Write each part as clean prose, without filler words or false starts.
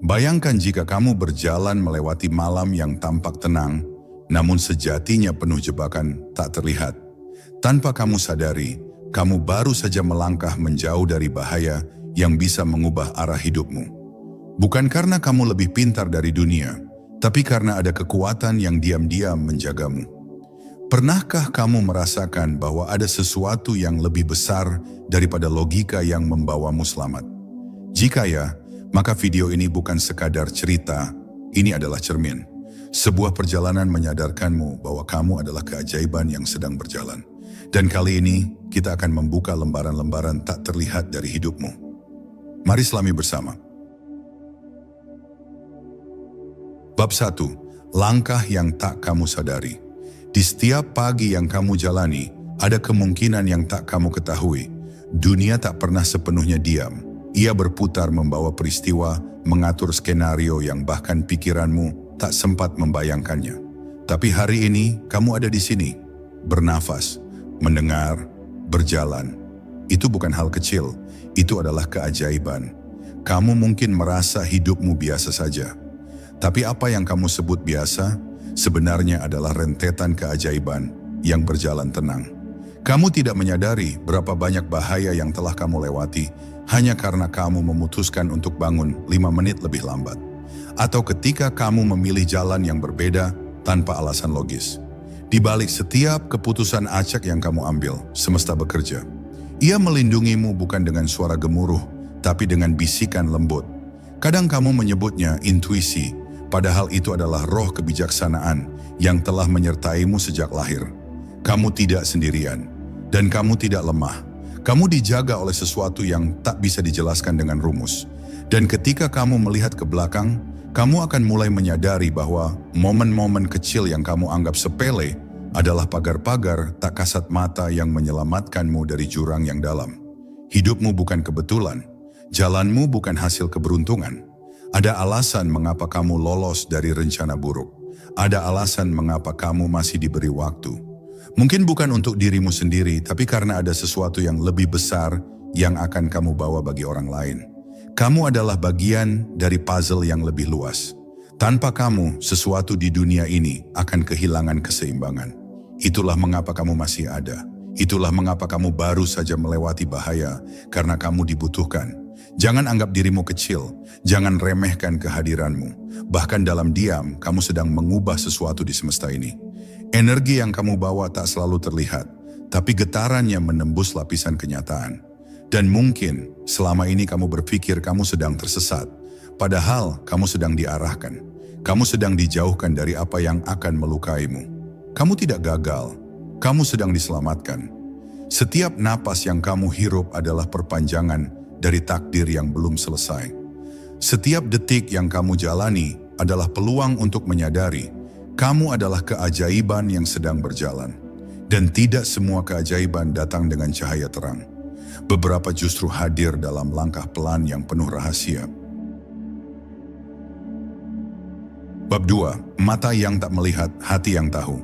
Bayangkan jika kamu berjalan melewati malam yang tampak tenang, namun sejatinya penuh jebakan tak terlihat. Tanpa kamu sadari, kamu baru saja melangkah menjauh dari bahaya yang bisa mengubah arah hidupmu. Bukan karena kamu lebih pintar dari dunia, tapi karena ada kekuatan yang diam-diam menjagamu. Pernahkah kamu merasakan bahwa ada sesuatu yang lebih besar daripada logika yang membawamu selamat? Jika ya, maka video ini bukan sekadar cerita, ini adalah cermin. Sebuah perjalanan menyadarkanmu bahwa kamu adalah keajaiban yang sedang berjalan. Dan kali ini, kita akan membuka lembaran-lembaran tak terlihat dari hidupmu. Mari selami bersama. Bab 1. Langkah yang tak kamu sadari. Di setiap pagi yang kamu jalani, ada kemungkinan yang tak kamu ketahui. Dunia tak pernah sepenuhnya diam. Ia berputar membawa peristiwa, mengatur skenario yang bahkan pikiranmu tak sempat membayangkannya. Tapi hari ini, kamu ada di sini, bernafas, mendengar, berjalan. Itu bukan hal kecil, itu adalah keajaiban. Kamu mungkin merasa hidupmu biasa saja. Tapi apa yang kamu sebut biasa, sebenarnya adalah rentetan keajaiban yang berjalan tenang. Kamu tidak menyadari berapa banyak bahaya yang telah kamu lewati hanya karena kamu memutuskan untuk bangun 5 menit lebih lambat. Atau ketika kamu memilih jalan yang berbeda tanpa alasan logis. Di balik setiap keputusan acak yang kamu ambil, semesta bekerja. Ia melindungimu bukan dengan suara gemuruh, tapi dengan bisikan lembut. Kadang kamu menyebutnya intuisi, padahal itu adalah roh kebijaksanaan yang telah menyertaimu sejak lahir. Kamu tidak sendirian, dan kamu tidak lemah. Kamu dijaga oleh sesuatu yang tak bisa dijelaskan dengan rumus. Dan ketika kamu melihat ke belakang, kamu akan mulai menyadari bahwa momen-momen kecil yang kamu anggap sepele adalah pagar-pagar tak kasat mata yang menyelamatkanmu dari jurang yang dalam. Hidupmu bukan kebetulan, jalanmu bukan hasil keberuntungan. Ada alasan mengapa kamu lolos dari rencana buruk. Ada alasan mengapa kamu masih diberi waktu. Mungkin bukan untuk dirimu sendiri, tapi karena ada sesuatu yang lebih besar yang akan kamu bawa bagi orang lain. Kamu adalah bagian dari puzzle yang lebih luas. Tanpa kamu, sesuatu di dunia ini akan kehilangan keseimbangan. Itulah mengapa kamu masih ada. Itulah mengapa kamu baru saja melewati bahaya, karena kamu dibutuhkan. Jangan anggap dirimu kecil, jangan remehkan kehadiranmu. Bahkan dalam diam, kamu sedang mengubah sesuatu di semesta ini. Energi yang kamu bawa tak selalu terlihat, tapi getarannya menembus lapisan kenyataan. Dan mungkin selama ini kamu berpikir kamu sedang tersesat, padahal kamu sedang diarahkan. Kamu sedang dijauhkan dari apa yang akan melukaimu. Kamu tidak gagal, kamu sedang diselamatkan. Setiap napas yang kamu hirup adalah perpanjangan dari takdir yang belum selesai. Setiap detik yang kamu jalani adalah peluang untuk menyadari kamu adalah keajaiban yang sedang berjalan. Dan tidak semua keajaiban datang dengan cahaya terang. Beberapa justru hadir dalam langkah pelan yang penuh rahasia. Bab 2. Mata yang tak melihat, hati yang tahu.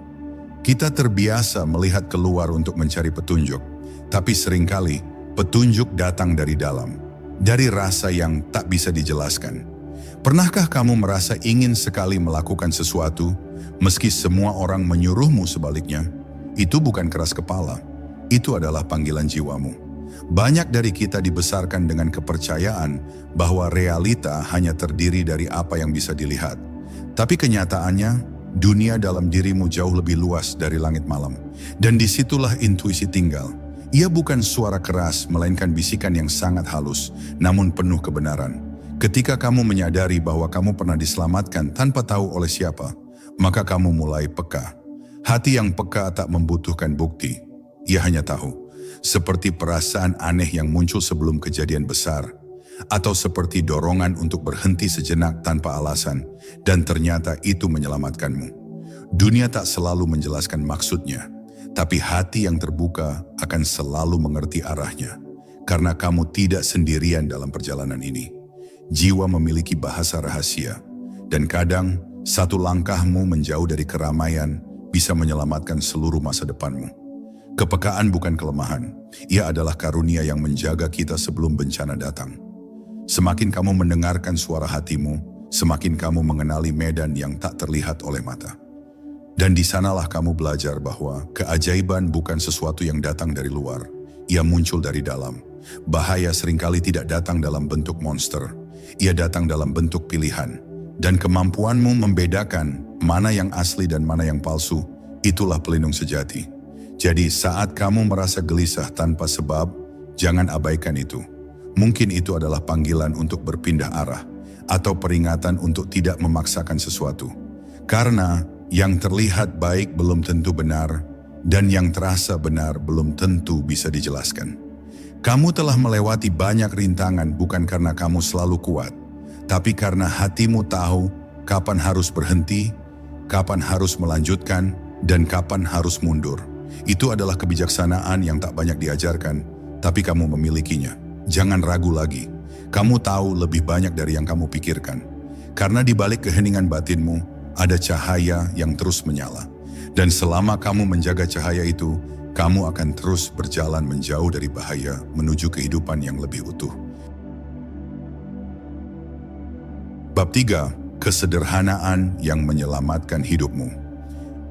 Kita terbiasa melihat keluar untuk mencari petunjuk. Tapi seringkali, petunjuk datang dari dalam. Dari rasa yang tak bisa dijelaskan. Pernahkah kamu merasa ingin sekali melakukan sesuatu, meski semua orang menyuruhmu sebaliknya? Itu bukan keras kepala, itu adalah panggilan jiwamu. Banyak dari kita dibesarkan dengan kepercayaan bahwa realita hanya terdiri dari apa yang bisa dilihat. Tapi kenyataannya, dunia dalam dirimu jauh lebih luas dari langit malam. Dan disitulah intuisi tinggal. Ia bukan suara keras, melainkan bisikan yang sangat halus, namun penuh kebenaran. Ketika kamu menyadari bahwa kamu pernah diselamatkan tanpa tahu oleh siapa, maka kamu mulai peka. Hati yang peka tak membutuhkan bukti. Ia hanya tahu. Seperti perasaan aneh yang muncul sebelum kejadian besar. Atau seperti dorongan untuk berhenti sejenak tanpa alasan. Dan ternyata itu menyelamatkanmu. Dunia tak selalu menjelaskan maksudnya. Tapi hati yang terbuka akan selalu mengerti arahnya. Karena kamu tidak sendirian dalam perjalanan ini. Jiwa memiliki bahasa rahasia. Dan kadang, satu langkahmu menjauh dari keramaian bisa menyelamatkan seluruh masa depanmu. Kepekaan bukan kelemahan. Ia adalah karunia yang menjaga kita sebelum bencana datang. Semakin kamu mendengarkan suara hatimu, semakin kamu mengenali medan yang tak terlihat oleh mata. Dan di sanalah kamu belajar bahwa keajaiban bukan sesuatu yang datang dari luar, ia muncul dari dalam. Bahaya seringkali tidak datang dalam bentuk monster, ia datang dalam bentuk pilihan. Dan kemampuanmu membedakan mana yang asli dan mana yang palsu, itulah pelindung sejati. Jadi saat kamu merasa gelisah tanpa sebab, jangan abaikan itu. Mungkin itu adalah panggilan untuk berpindah arah, atau peringatan untuk tidak memaksakan sesuatu. Karena yang terlihat baik belum tentu benar, dan yang terasa benar belum tentu bisa dijelaskan. Kamu telah melewati banyak rintangan bukan karena kamu selalu kuat, tapi karena hatimu tahu kapan harus berhenti, kapan harus melanjutkan, dan kapan harus mundur. Itu adalah kebijaksanaan yang tak banyak diajarkan, tapi kamu memilikinya. Jangan ragu lagi. Kamu tahu lebih banyak dari yang kamu pikirkan. Karena di balik keheningan batinmu, ada cahaya yang terus menyala. Dan selama kamu menjaga cahaya itu, kamu akan terus berjalan menjauh dari bahaya menuju kehidupan yang lebih utuh. Bab 3. Kesederhanaan yang menyelamatkan hidupmu.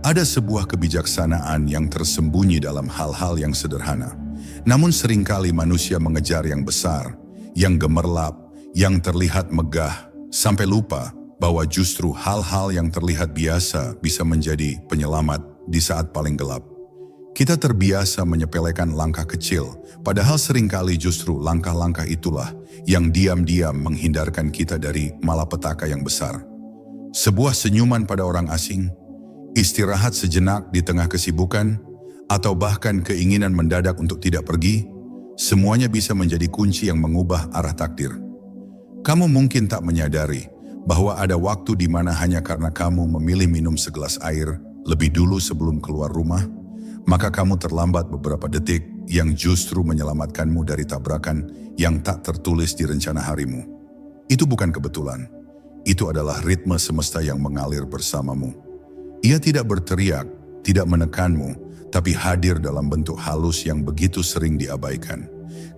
Ada sebuah kebijaksanaan yang tersembunyi dalam hal-hal yang sederhana. Namun seringkali manusia mengejar yang besar, yang gemerlap, yang terlihat megah, sampai lupa bahwa justru hal-hal yang terlihat biasa bisa menjadi penyelamat di saat paling gelap. Kita terbiasa menyepelekan langkah kecil, padahal seringkali justru langkah-langkah itulah yang diam-diam menghindarkan kita dari malapetaka yang besar. Sebuah senyuman pada orang asing, istirahat sejenak di tengah kesibukan, atau bahkan keinginan mendadak untuk tidak pergi, semuanya bisa menjadi kunci yang mengubah arah takdir. Kamu mungkin tak menyadari bahwa ada waktu di mana hanya karena kamu memilih minum segelas air lebih dulu sebelum keluar rumah, maka kamu terlambat beberapa detik yang justru menyelamatkanmu dari tabrakan yang tak tertulis di rencana harimu. Itu bukan kebetulan. Itu adalah ritme semesta yang mengalir bersamamu. Ia tidak berteriak, tidak menekanmu, tapi hadir dalam bentuk halus yang begitu sering diabaikan.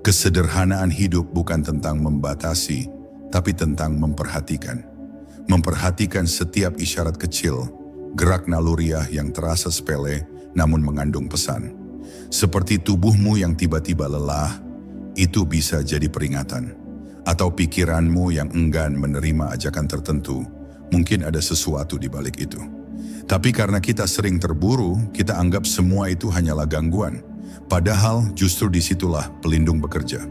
Kesederhanaan hidup bukan tentang membatasi, tapi tentang memperhatikan. Memperhatikan setiap isyarat kecil, gerak naluriah yang terasa sepele namun mengandung pesan. Seperti tubuhmu yang tiba-tiba lelah, itu bisa jadi peringatan. Atau pikiranmu yang enggan menerima ajakan tertentu, mungkin ada sesuatu di balik itu. Tapi karena kita sering terburu, kita anggap semua itu hanyalah gangguan. Padahal justru disitulah pelindung bekerja.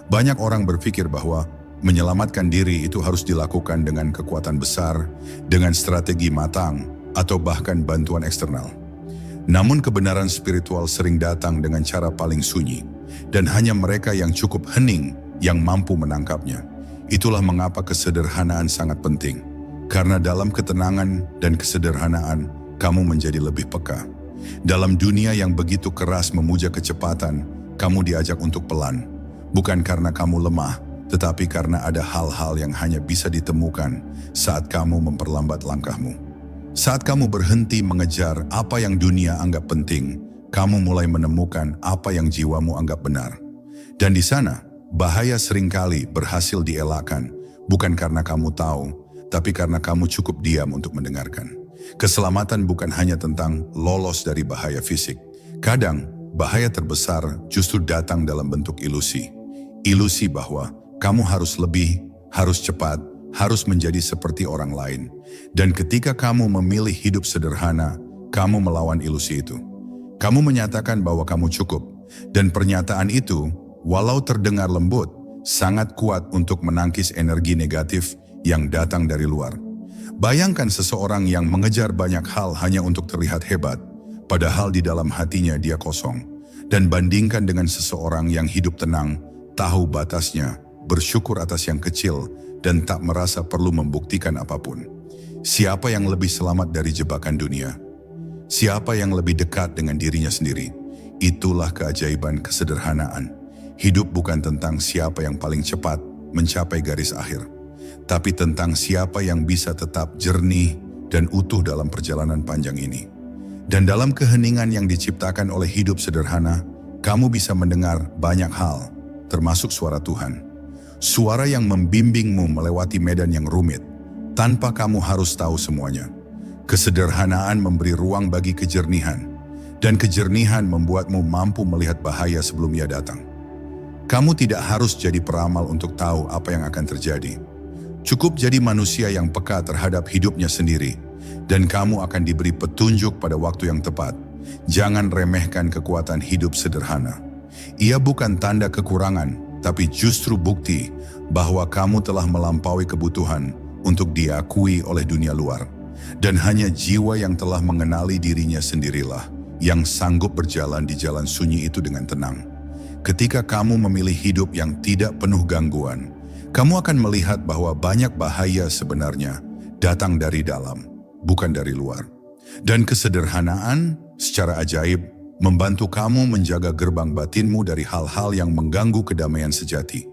Banyak orang berpikir bahwa menyelamatkan diri itu harus dilakukan dengan kekuatan besar, dengan strategi matang, atau bahkan bantuan eksternal. Namun kebenaran spiritual sering datang dengan cara paling sunyi, dan hanya mereka yang cukup hening yang mampu menangkapnya. Itulah mengapa kesederhanaan sangat penting. Karena dalam ketenangan dan kesederhanaan, kamu menjadi lebih peka. Dalam dunia yang begitu keras memuja kecepatan, kamu diajak untuk pelan. Bukan karena kamu lemah, tetapi karena ada hal-hal yang hanya bisa ditemukan saat kamu memperlambat langkahmu. Saat kamu berhenti mengejar apa yang dunia anggap penting, kamu mulai menemukan apa yang jiwamu anggap benar. Dan di sana, bahaya seringkali berhasil dielakkan, bukan karena kamu tahu, tapi karena kamu cukup diam untuk mendengarkan. Keselamatan bukan hanya tentang lolos dari bahaya fisik. Kadang, bahaya terbesar justru datang dalam bentuk ilusi. Ilusi bahwa kamu harus lebih, harus cepat, harus menjadi seperti orang lain. Dan ketika kamu memilih hidup sederhana, kamu melawan ilusi itu. Kamu menyatakan bahwa kamu cukup. Dan pernyataan itu, walau terdengar lembut, sangat kuat untuk menangkis energi negatif yang datang dari luar. Bayangkan seseorang yang mengejar banyak hal hanya untuk terlihat hebat, padahal di dalam hatinya dia kosong. Dan bandingkan dengan seseorang yang hidup tenang, tahu batasnya, bersyukur atas yang kecil, dan tak merasa perlu membuktikan apapun. Siapa yang lebih selamat dari jebakan dunia? Siapa yang lebih dekat dengan dirinya sendiri? Itulah keajaiban kesederhanaan. Hidup bukan tentang siapa yang paling cepat mencapai garis akhir, tapi tentang siapa yang bisa tetap jernih dan utuh dalam perjalanan panjang ini. Dan dalam keheningan yang diciptakan oleh hidup sederhana, kamu bisa mendengar banyak hal, termasuk suara Tuhan. Suara yang membimbingmu melewati medan yang rumit. tanpa kamu harus tahu semuanya. Kesederhanaan memberi ruang bagi kejernihan, dan kejernihan membuatmu mampu melihat bahaya sebelum ia datang. Kamu tidak harus jadi peramal untuk tahu apa yang akan terjadi. Cukup jadi manusia yang peka terhadap hidupnya sendiri, dan kamu akan diberi petunjuk pada waktu yang tepat. Jangan remehkan kekuatan hidup sederhana. Ia bukan tanda kekurangan, tapi justru bukti bahwa kamu telah melampaui kebutuhan untuk diakui oleh dunia luar. Dan hanya jiwa yang telah mengenali dirinya sendirilah yang sanggup berjalan di jalan sunyi itu dengan tenang. Ketika kamu memilih hidup yang tidak penuh gangguan, kamu akan melihat bahwa banyak bahaya sebenarnya datang dari dalam, bukan dari luar. Dan kesederhanaan secara ajaib membantu kamu menjaga gerbang batinmu dari hal-hal yang mengganggu kedamaian sejati.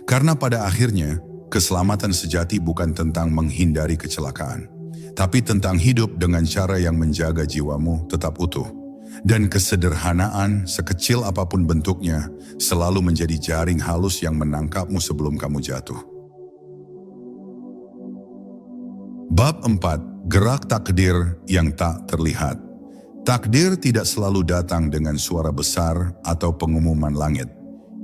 Karena pada akhirnya, keselamatan sejati bukan tentang menghindari kecelakaan, tapi tentang hidup dengan cara yang menjaga jiwamu tetap utuh. Dan kesederhanaan, sekecil apapun bentuknya, selalu menjadi jaring halus yang menangkapmu sebelum kamu jatuh. Bab 4. Gerak takdir yang tak terlihat. Takdir tidak selalu datang dengan suara besar atau pengumuman langit.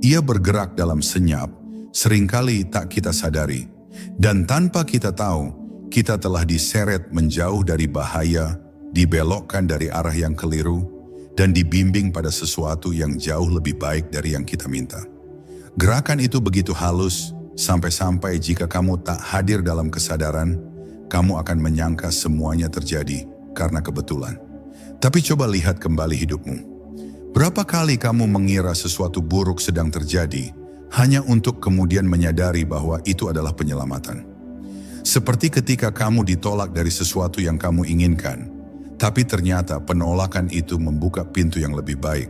Ia bergerak dalam senyap, seringkali tak kita sadari. Dan tanpa kita tahu, kita telah diseret menjauh dari bahaya, dibelokkan dari arah yang keliru, dan dibimbing pada sesuatu yang jauh lebih baik dari yang kita minta. Gerakan itu begitu halus, sampai-sampai jika kamu tak hadir dalam kesadaran, kamu akan menyangka semuanya terjadi karena kebetulan. Tapi coba lihat kembali hidupmu. Berapa kali kamu mengira sesuatu buruk sedang terjadi, hanya untuk kemudian menyadari bahwa itu adalah penyelamatan. Seperti ketika kamu ditolak dari sesuatu yang kamu inginkan, tapi ternyata penolakan itu membuka pintu yang lebih baik.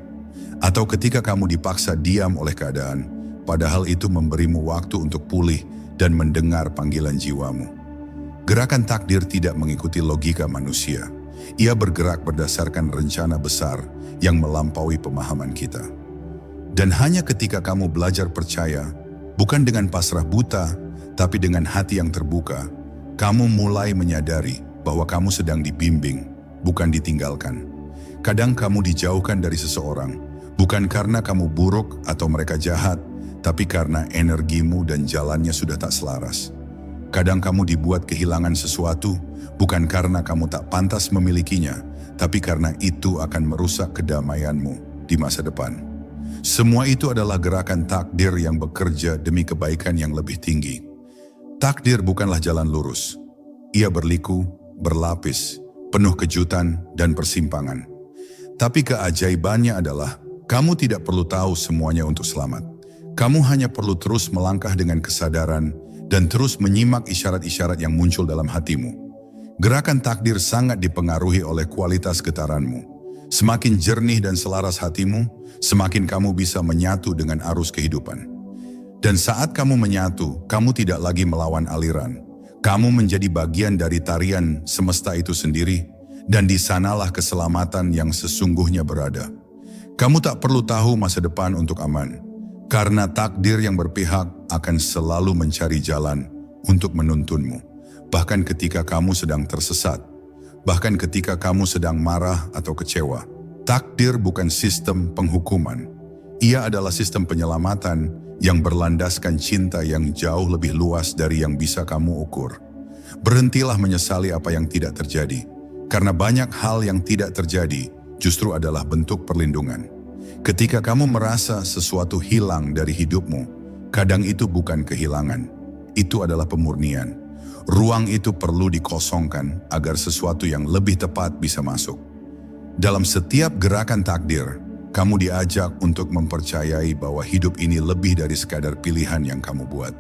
Atau ketika kamu dipaksa diam oleh keadaan, padahal itu memberimu waktu untuk pulih dan mendengar panggilan jiwamu. Gerakan takdir tidak mengikuti logika manusia. Ia bergerak berdasarkan rencana besar yang melampaui pemahaman kita. Dan hanya ketika kamu belajar percaya, bukan dengan pasrah buta, tapi dengan hati yang terbuka, kamu mulai menyadari bahwa kamu sedang dibimbing, bukan ditinggalkan. Kadang kamu dijauhkan dari seseorang, bukan karena kamu buruk atau mereka jahat, tapi karena energimu dan jalannya sudah tak selaras. Kadang kamu dibuat kehilangan sesuatu, bukan karena kamu tak pantas memilikinya, tapi karena itu akan merusak kedamaianmu di masa depan. Semua itu adalah gerakan takdir yang bekerja demi kebaikan yang lebih tinggi. Takdir bukanlah jalan lurus. Ia berliku, berlapis, penuh kejutan dan persimpangan. Tapi keajaibannya adalah, kamu tidak perlu tahu semuanya untuk selamat. Kamu hanya perlu terus melangkah dengan kesadaran dan terus menyimak isyarat-isyarat yang muncul dalam hatimu. Gerakan takdir sangat dipengaruhi oleh kualitas getaranmu. Semakin jernih dan selaras hatimu, semakin kamu bisa menyatu dengan arus kehidupan. Dan saat kamu menyatu, kamu tidak lagi melawan aliran. Kamu menjadi bagian dari tarian semesta itu sendiri, dan di sanalah keselamatan yang sesungguhnya berada. Kamu tak perlu tahu masa depan untuk aman, karena takdir yang berpihak akan selalu mencari jalan untuk menuntunmu. Bahkan ketika kamu sedang tersesat, bahkan ketika kamu sedang marah atau kecewa. Takdir bukan sistem penghukuman. Ia adalah sistem penyelamatan yang berlandaskan cinta yang jauh lebih luas dari yang bisa kamu ukur. Berhentilah menyesali apa yang tidak terjadi, karena banyak hal yang tidak terjadi justru adalah bentuk perlindungan. Ketika kamu merasa sesuatu hilang dari hidupmu, kadang itu bukan kehilangan, itu adalah pemurnian. Ruang itu perlu dikosongkan agar sesuatu yang lebih tepat bisa masuk. Dalam setiap gerakan takdir, kamu diajak untuk mempercayai bahwa hidup ini lebih dari sekadar pilihan yang kamu buat.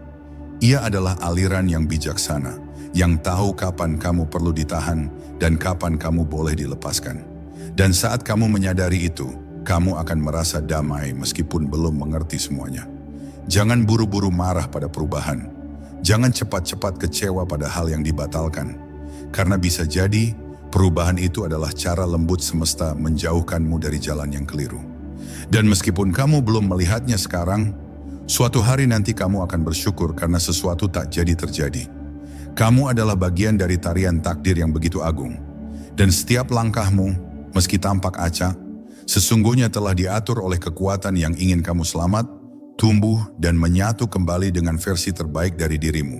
Ia adalah aliran yang bijaksana, yang tahu kapan kamu perlu ditahan dan kapan kamu boleh dilepaskan. Dan saat kamu menyadari itu, kamu akan merasa damai meskipun belum mengerti semuanya. Jangan buru-buru marah pada perubahan. Jangan cepat-cepat kecewa pada hal yang dibatalkan. Karena bisa jadi, perubahan itu adalah cara lembut semesta menjauhkanmu dari jalan yang keliru. Dan meskipun kamu belum melihatnya sekarang, suatu hari nanti kamu akan bersyukur karena sesuatu tak jadi terjadi. Kamu adalah bagian dari tarian takdir yang begitu agung. Dan setiap langkahmu, meski tampak acak, sesungguhnya telah diatur oleh kekuatan yang ingin kamu selamat, tumbuh, dan menyatu kembali dengan versi terbaik dari dirimu.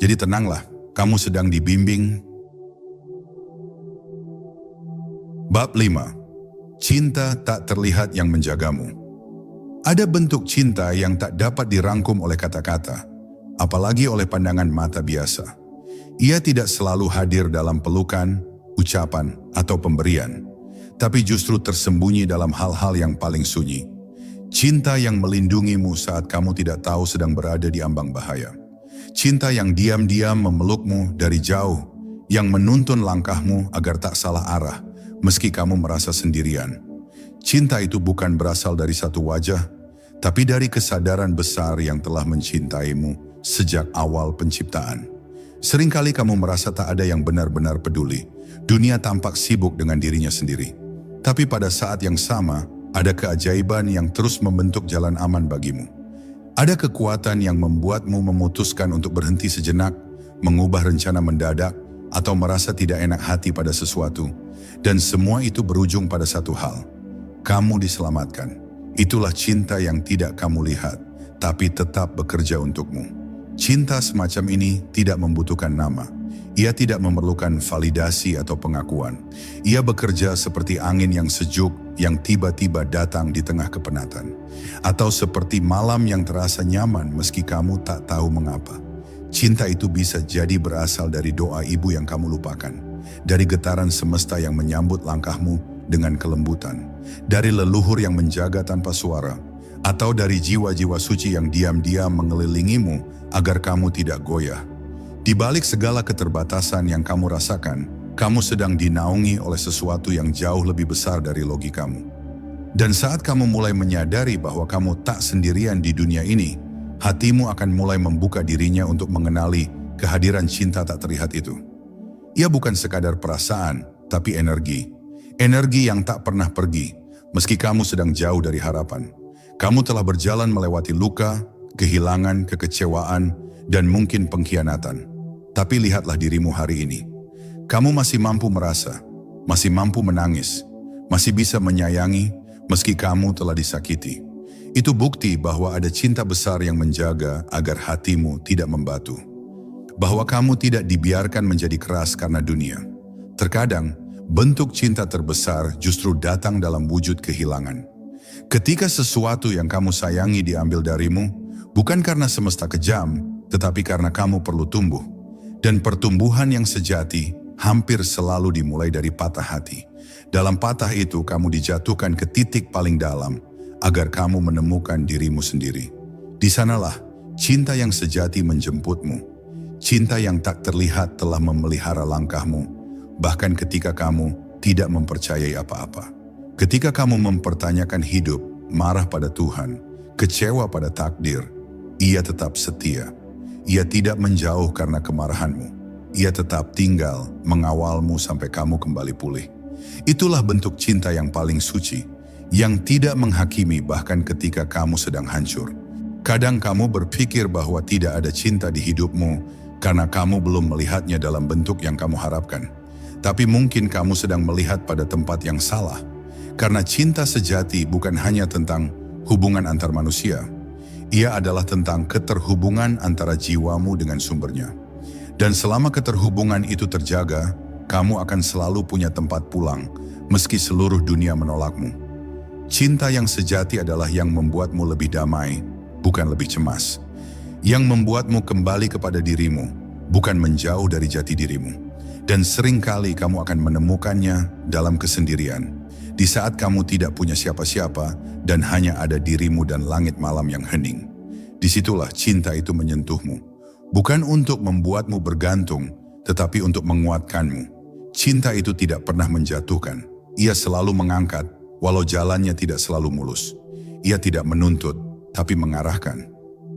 Jadi tenanglah, kamu sedang dibimbing. Bab 5. Cinta tak terlihat yang menjagamu. Ada bentuk cinta yang tak dapat dirangkum oleh kata-kata, apalagi oleh pandangan mata biasa. Ia tidak selalu hadir dalam pelukan, ucapan, atau pemberian, tapi justru tersembunyi dalam hal-hal yang paling sunyi. Cinta yang melindungimu saat kamu tidak tahu sedang berada di ambang bahaya. Cinta yang diam-diam memelukmu dari jauh, yang menuntun langkahmu agar tak salah arah, meski kamu merasa sendirian. Cinta itu bukan berasal dari satu wajah, tapi dari kesadaran besar yang telah mencintaimu sejak awal penciptaan. Seringkali kamu merasa tak ada yang benar-benar peduli. Dunia tampak sibuk dengan dirinya sendiri. Tapi pada saat yang sama, ada keajaiban yang terus membentuk jalan aman bagimu. Ada kekuatan yang membuatmu memutuskan untuk berhenti sejenak, mengubah rencana mendadak, atau merasa tidak enak hati pada sesuatu. Dan semua itu berujung pada satu hal. Kamu diselamatkan. Itulah cinta yang tidak kamu lihat, tapi tetap bekerja untukmu. Cinta semacam ini tidak membutuhkan nama. Ia tidak memerlukan validasi atau pengakuan. Ia bekerja seperti angin yang sejuk yang tiba-tiba datang di tengah kepenatan. Atau seperti malam yang terasa nyaman meski kamu tak tahu mengapa. Cinta itu bisa jadi berasal dari doa ibu yang kamu lupakan. Dari getaran semesta yang menyambut langkahmu dengan kelembutan, dari leluhur yang menjaga tanpa suara, atau dari jiwa-jiwa suci yang diam-diam mengelilingimu agar kamu tidak goyah. Di balik segala keterbatasan yang kamu rasakan, kamu sedang dinaungi oleh sesuatu yang jauh lebih besar dari logikamu. Dan saat kamu mulai menyadari bahwa kamu tak sendirian di dunia ini, hatimu akan mulai membuka dirinya untuk mengenali kehadiran cinta tak terlihat itu. Ia bukan sekadar perasaan, tapi energi. Energi yang tak pernah pergi, meski kamu sedang jauh dari harapan. Kamu telah berjalan melewati luka, kehilangan, kekecewaan, dan mungkin pengkhianatan. Tapi lihatlah dirimu hari ini. Kamu masih mampu merasa, masih mampu menangis, masih bisa menyayangi, meski kamu telah disakiti. Itu bukti bahwa ada cinta besar yang menjaga agar hatimu tidak membatu. Bahwa kamu tidak dibiarkan menjadi keras karena dunia. Terkadang, bentuk cinta terbesar justru datang dalam wujud kehilangan. Ketika sesuatu yang kamu sayangi diambil darimu, bukan karena semesta kejam, tetapi karena kamu perlu tumbuh. Dan pertumbuhan yang sejati hampir selalu dimulai dari patah hati. Dalam patah itu kamu dijatuhkan ke titik paling dalam, agar kamu menemukan dirimu sendiri. Di sanalah cinta yang sejati menjemputmu. Cinta yang tak terlihat telah memelihara langkahmu. Bahkan ketika kamu tidak mempercayai apa-apa. Ketika kamu mempertanyakan hidup, marah pada Tuhan, kecewa pada takdir, ia tetap setia. Ia tidak menjauh karena kemarahanmu. Ia tetap tinggal mengawalmu sampai kamu kembali pulih. Itulah bentuk cinta yang paling suci, yang tidak menghakimi bahkan ketika kamu sedang hancur. Kadang kamu berpikir bahwa tidak ada cinta di hidupmu karena kamu belum melihatnya dalam bentuk yang kamu harapkan. Tapi mungkin kamu sedang melihat pada tempat yang salah. Karena cinta sejati bukan hanya tentang hubungan antar manusia. Ia adalah tentang keterhubungan antara jiwamu dengan sumbernya. Dan selama keterhubungan itu terjaga, kamu akan selalu punya tempat pulang, meski seluruh dunia menolakmu. Cinta yang sejati adalah yang membuatmu lebih damai, bukan lebih cemas. Yang membuatmu kembali kepada dirimu, bukan menjauh dari jati dirimu. Dan seringkali kamu akan menemukannya dalam kesendirian. Di saat kamu tidak punya siapa-siapa dan hanya ada dirimu dan langit malam yang hening. Disitulah cinta itu menyentuhmu. Bukan untuk membuatmu bergantung, tetapi untuk menguatkanmu. Cinta itu tidak pernah menjatuhkan. Ia selalu mengangkat, walau jalannya tidak selalu mulus. Ia tidak menuntut, tapi mengarahkan.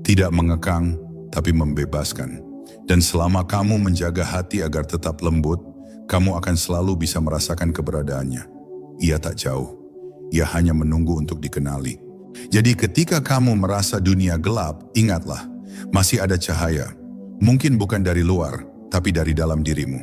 Tidak mengekang, tapi membebaskan. Dan selama kamu menjaga hati agar tetap lembut, kamu akan selalu bisa merasakan keberadaannya. Ia tak jauh, ia hanya menunggu untuk dikenali. Jadi ketika kamu merasa dunia gelap, ingatlah, masih ada cahaya. Mungkin bukan dari luar, tapi dari dalam dirimu.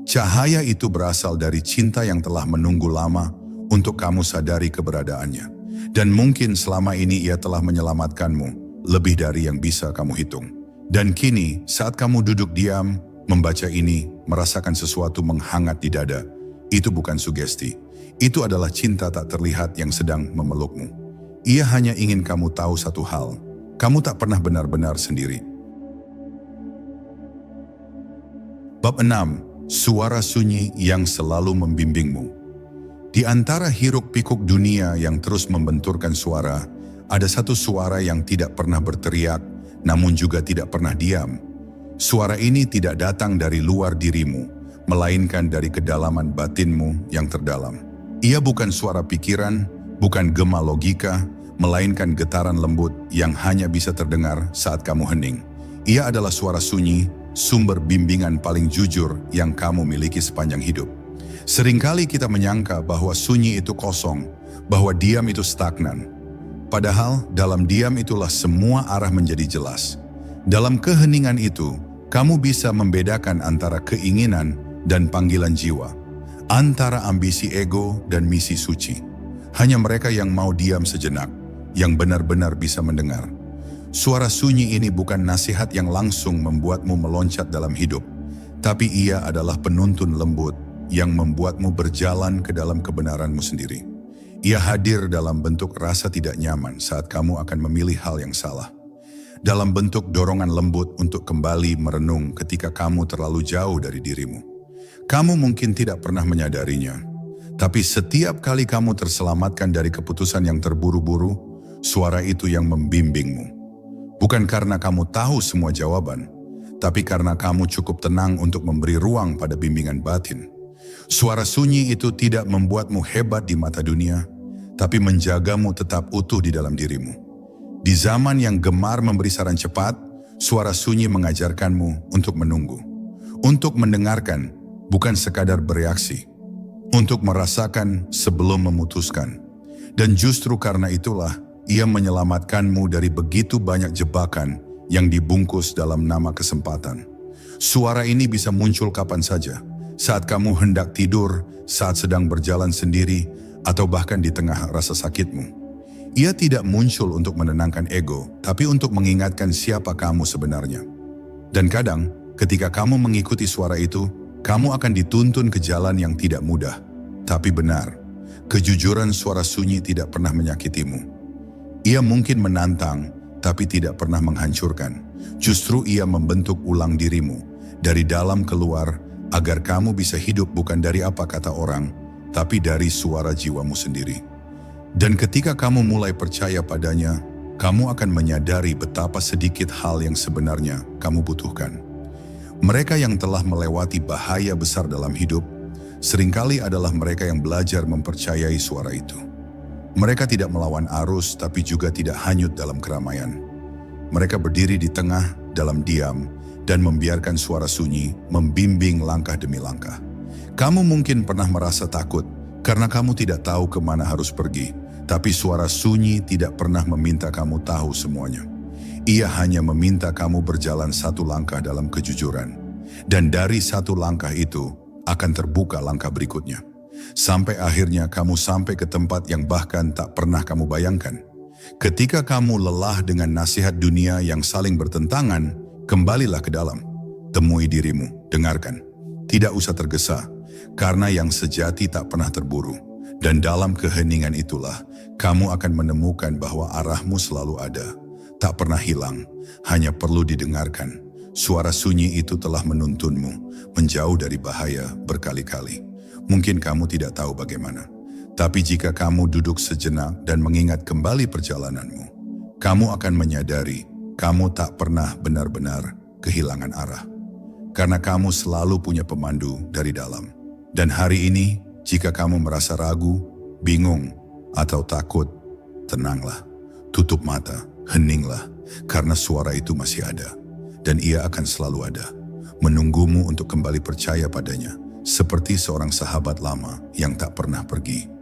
Cahaya itu berasal dari cinta yang telah menunggu lama untuk kamu sadari keberadaannya. Dan mungkin selama ini ia telah menyelamatkanmu lebih dari yang bisa kamu hitung. Dan kini saat kamu duduk diam, membaca ini, merasakan sesuatu menghangat di dada, itu bukan sugesti. Itu adalah cinta tak terlihat yang sedang memelukmu. Ia hanya ingin kamu tahu satu hal, kamu tak pernah benar-benar sendiri. Bab 6. Suara sunyi yang selalu membimbingmu. Di antara hiruk-pikuk dunia yang terus membenturkan suara, ada satu suara yang tidak pernah berteriak, namun juga tidak pernah diam. Suara ini tidak datang dari luar dirimu, melainkan dari kedalaman batinmu yang terdalam. Ia bukan suara pikiran, bukan gema logika, melainkan getaran lembut yang hanya bisa terdengar saat kamu hening. Ia adalah suara sunyi, sumber bimbingan paling jujur yang kamu miliki sepanjang hidup. Seringkali kita menyangka bahwa sunyi itu kosong, bahwa diam itu stagnan. Padahal dalam diam itulah semua arah menjadi jelas. Dalam keheningan itu, kamu bisa membedakan antara keinginan dan panggilan jiwa, antara ambisi ego dan misi suci. Hanya mereka yang mau diam sejenak, yang benar-benar bisa mendengar. Suara sunyi ini bukan nasihat yang langsung membuatmu meloncat dalam hidup, tapi ia adalah penuntun lembut yang membuatmu berjalan ke dalam kebenaranmu sendiri. Ia hadir dalam bentuk rasa tidak nyaman saat kamu akan memilih hal yang salah. Dalam bentuk dorongan lembut untuk kembali merenung ketika kamu terlalu jauh dari dirimu. Kamu mungkin tidak pernah menyadarinya, tapi setiap kali kamu terselamatkan dari keputusan yang terburu-buru, suara itu yang membimbingmu. Bukan karena kamu tahu semua jawaban, tapi karena kamu cukup tenang untuk memberi ruang pada bimbingan batin. Suara sunyi itu tidak membuatmu hebat di mata dunia, tapi menjagamu tetap utuh di dalam dirimu. Di zaman yang gemar memberi saran cepat, suara sunyi mengajarkanmu untuk menunggu, untuk mendengarkan, bukan sekadar bereaksi, untuk merasakan sebelum memutuskan. Dan justru karena itulah, ia menyelamatkanmu dari begitu banyak jebakan yang dibungkus dalam nama kesempatan. Suara ini bisa muncul kapan saja, saat kamu hendak tidur, saat sedang berjalan sendiri, atau bahkan di tengah rasa sakitmu. Ia tidak muncul untuk menenangkan ego, tapi untuk mengingatkan siapa kamu sebenarnya. Dan kadang, ketika kamu mengikuti suara itu, kamu akan dituntun ke jalan yang tidak mudah, tapi benar. Kejujuran suara sunyi tidak pernah menyakitimu. Ia mungkin menantang, tapi tidak pernah menghancurkan. Justru ia membentuk ulang dirimu, dari dalam keluar, agar kamu bisa hidup bukan dari apa kata orang, tapi dari suara jiwamu sendiri. Dan ketika kamu mulai percaya padanya, kamu akan menyadari betapa sedikit hal yang sebenarnya kamu butuhkan. Mereka yang telah melewati bahaya besar dalam hidup, seringkali adalah mereka yang belajar mempercayai suara itu. Mereka tidak melawan arus, tapi juga tidak hanyut dalam keramaian. Mereka berdiri di tengah, dalam diam, dan membiarkan suara sunyi membimbing langkah demi langkah. Kamu mungkin pernah merasa takut, karena kamu tidak tahu kemana harus pergi, tapi suara sunyi tidak pernah meminta kamu tahu semuanya. Ia hanya meminta kamu berjalan satu langkah dalam kejujuran. Dan dari satu langkah itu akan terbuka langkah berikutnya. Sampai akhirnya kamu sampai ke tempat yang bahkan tak pernah kamu bayangkan. Ketika kamu lelah dengan nasihat dunia yang saling bertentangan, kembalilah ke dalam. Temui dirimu, dengarkan. Tidak usah tergesa, karena yang sejati tak pernah terburu. Dan dalam keheningan itulah, kamu akan menemukan bahwa arahmu selalu ada. Tak pernah hilang, hanya perlu didengarkan. Suara sunyi itu telah menuntunmu, menjauh dari bahaya berkali-kali. Mungkin kamu tidak tahu bagaimana. Tapi jika kamu duduk sejenak dan mengingat kembali perjalananmu, kamu akan menyadari kamu tak pernah benar-benar kehilangan arah. Karena kamu selalu punya pemandu dari dalam. Dan hari ini, jika kamu merasa ragu, bingung, atau takut, tenanglah, tutup mata, heninglah, karena suara itu masih ada, dan ia akan selalu ada, menunggumu untuk kembali percaya padanya, seperti seorang sahabat lama yang tak pernah pergi.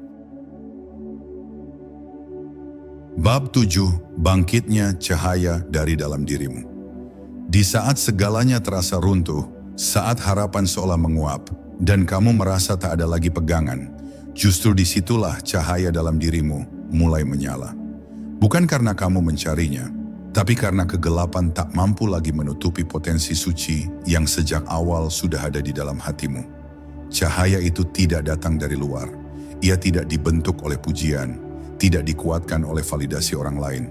Bab 7. Bangkitnya cahaya dari dalam dirimu. Di saat segalanya terasa runtuh, Saat harapan seolah menguap dan kamu merasa tak ada lagi pegangan, justru disitulah cahaya dalam dirimu mulai menyala. Bukan karena kamu mencarinya, tapi karena kegelapan tak mampu lagi menutupi potensi suci yang sejak awal sudah ada di dalam hatimu. Cahaya itu tidak datang dari luar. Ia tidak dibentuk oleh pujian, tidak dikuatkan oleh validasi orang lain.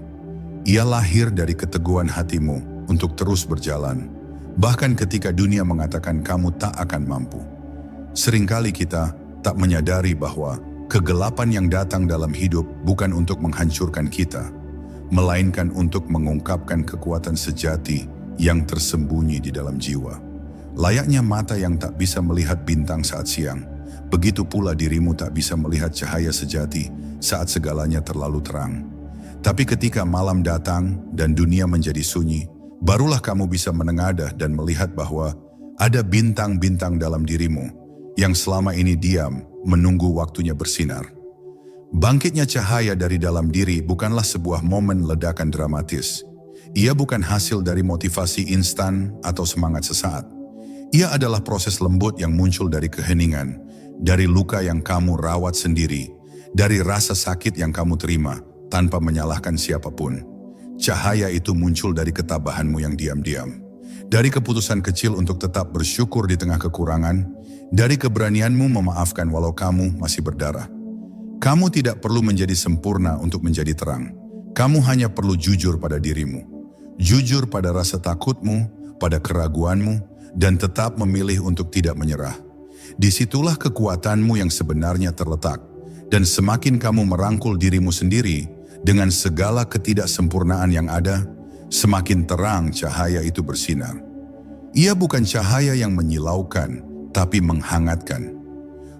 Ia lahir dari keteguhan hatimu untuk terus berjalan, bahkan ketika dunia mengatakan kamu tak akan mampu. Seringkali kita tak menyadari bahwa kegelapan yang datang dalam hidup bukan untuk menghancurkan kita, melainkan untuk mengungkapkan kekuatan sejati yang tersembunyi di dalam jiwa. Layaknya mata yang tak bisa melihat bintang saat siang, begitu pula dirimu tak bisa melihat cahaya sejati saat segalanya terlalu terang. Tapi ketika malam datang dan dunia menjadi sunyi, barulah kamu bisa menengadah dan melihat bahwa ada bintang-bintang dalam dirimu yang selama ini diam menunggu waktunya bersinar. Bangkitnya cahaya dari dalam diri bukanlah sebuah momen ledakan dramatis. Ia bukan hasil dari motivasi instan atau semangat sesaat. Ia adalah proses lembut yang muncul dari keheningan, dari luka yang kamu rawat sendiri, dari rasa sakit yang kamu terima tanpa menyalahkan siapapun. Cahaya itu muncul dari ketabahanmu yang diam-diam, dari keputusan kecil untuk tetap bersyukur di tengah kekurangan, dari keberanianmu memaafkan walau kamu masih berdarah. Kamu tidak perlu menjadi sempurna untuk menjadi terang. Kamu hanya perlu jujur pada dirimu, jujur pada rasa takutmu, pada keraguanmu, dan tetap memilih untuk tidak menyerah. Disitulah kekuatanmu yang sebenarnya terletak, dan semakin kamu merangkul dirimu sendiri dengan segala ketidaksempurnaan yang ada, semakin terang cahaya itu bersinar. Ia bukan cahaya yang menyilaukan, tapi menghangatkan.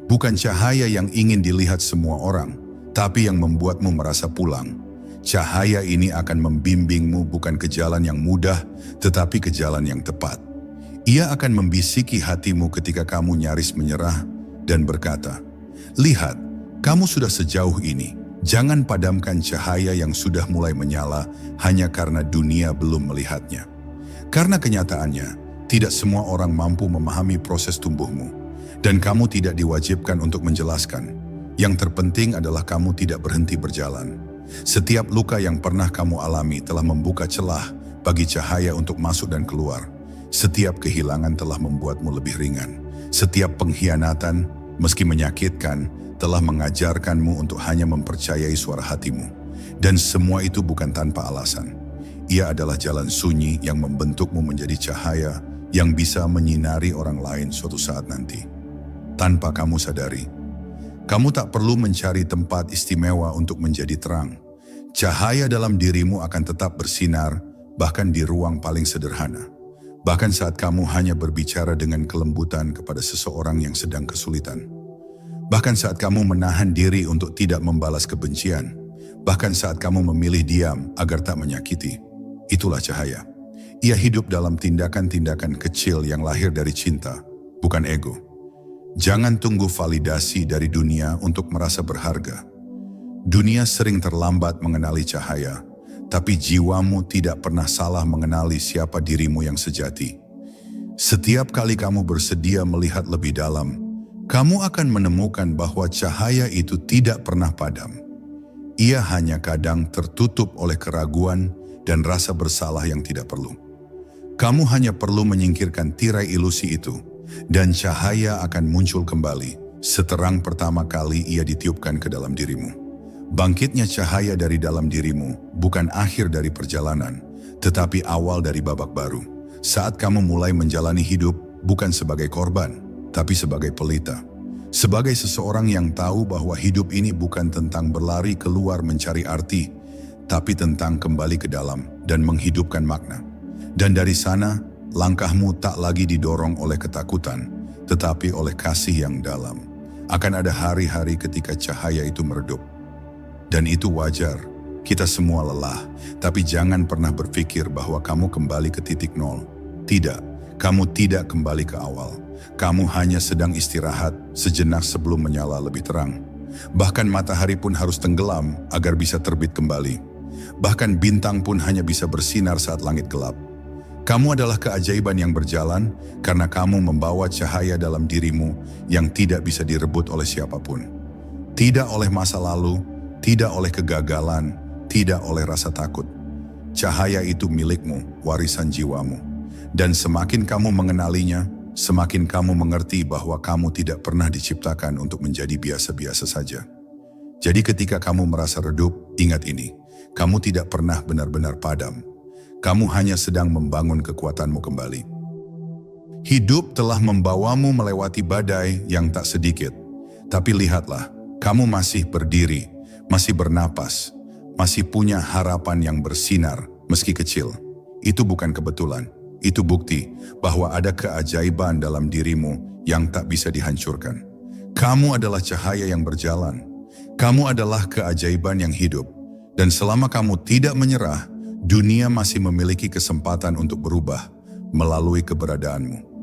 Bukan cahaya yang ingin dilihat semua orang, tapi yang membuatmu merasa pulang. Cahaya ini akan membimbingmu bukan ke jalan yang mudah, tetapi ke jalan yang tepat. Ia akan membisiki hatimu ketika kamu nyaris menyerah dan berkata, "Lihat, kamu sudah sejauh ini. Jangan padamkan cahaya yang sudah mulai menyala hanya karena dunia belum melihatnya." Karena kenyataannya, tidak semua orang mampu memahami proses tumbuhmu, dan kamu tidak diwajibkan untuk menjelaskan. Yang terpenting adalah kamu tidak berhenti berjalan. Setiap luka yang pernah kamu alami telah membuka celah bagi cahaya untuk masuk dan keluar. Setiap kehilangan telah membuatmu lebih ringan. Setiap pengkhianatan, meski menyakitkan, telah mengajarkanmu untuk hanya mempercayai suara hatimu. Dan semua itu bukan tanpa alasan. Ia adalah jalan sunyi yang membentukmu menjadi cahaya yang bisa menyinari orang lain suatu saat nanti. Tanpa kamu sadari, kamu tak perlu mencari tempat istimewa untuk menjadi terang. Cahaya dalam dirimu akan tetap bersinar, bahkan di ruang paling sederhana. Bahkan saat kamu hanya berbicara dengan kelembutan kepada seseorang yang sedang kesulitan. Bahkan saat kamu menahan diri untuk tidak membalas kebencian. Bahkan saat kamu memilih diam agar tak menyakiti. Itulah cahaya. Ia hidup dalam tindakan-tindakan kecil yang lahir dari cinta, bukan ego. Jangan tunggu validasi dari dunia untuk merasa berharga. Dunia sering terlambat mengenali cahaya, tapi jiwamu tidak pernah salah mengenali siapa dirimu yang sejati. Setiap kali kamu bersedia melihat lebih dalam, kamu akan menemukan bahwa cahaya itu tidak pernah padam. Ia hanya kadang tertutup oleh keraguan dan rasa bersalah yang tidak perlu. Kamu hanya perlu menyingkirkan tirai ilusi itu, dan cahaya akan muncul kembali seterang pertama kali ia ditiupkan ke dalam dirimu. Bangkitnya cahaya dari dalam dirimu bukan akhir dari perjalanan, tetapi awal dari babak baru. Saat kamu mulai menjalani hidup bukan sebagai korban, tapi sebagai pelita. Sebagai seseorang yang tahu bahwa hidup ini bukan tentang berlari keluar mencari arti, tapi tentang kembali ke dalam dan menghidupkan makna. Dan dari sana, langkahmu tak lagi didorong oleh ketakutan, tetapi oleh kasih yang dalam. Akan ada hari-hari ketika cahaya itu meredup. Dan itu wajar, kita semua lelah, tapi jangan pernah berpikir bahwa kamu kembali ke titik nol. Tidak, kamu tidak kembali ke awal. Kamu hanya sedang istirahat sejenak sebelum menyala lebih terang. Bahkan matahari pun harus tenggelam agar bisa terbit kembali. Bahkan bintang pun hanya bisa bersinar saat langit gelap. Kamu adalah keajaiban yang berjalan karena kamu membawa cahaya dalam dirimu yang tidak bisa direbut oleh siapapun. Tidak oleh masa lalu, tidak oleh kegagalan, tidak oleh rasa takut. Cahaya itu milikmu, warisan jiwamu. Dan semakin kamu mengenalinya, semakin kamu mengerti bahwa kamu tidak pernah diciptakan untuk menjadi biasa-biasa saja. Jadi ketika kamu merasa redup, ingat ini, kamu tidak pernah benar-benar padam. Kamu hanya sedang membangun kekuatanmu kembali. Hidup telah membawamu melewati badai yang tak sedikit. Tapi lihatlah, kamu masih berdiri, masih bernapas, masih punya harapan yang bersinar meski kecil. Itu bukan kebetulan, itu bukti bahwa ada keajaiban dalam dirimu yang tak bisa dihancurkan. Kamu adalah cahaya yang berjalan. Kamu adalah keajaiban yang hidup. Dan selama kamu tidak menyerah, dunia masih memiliki kesempatan untuk berubah melalui keberadaanmu.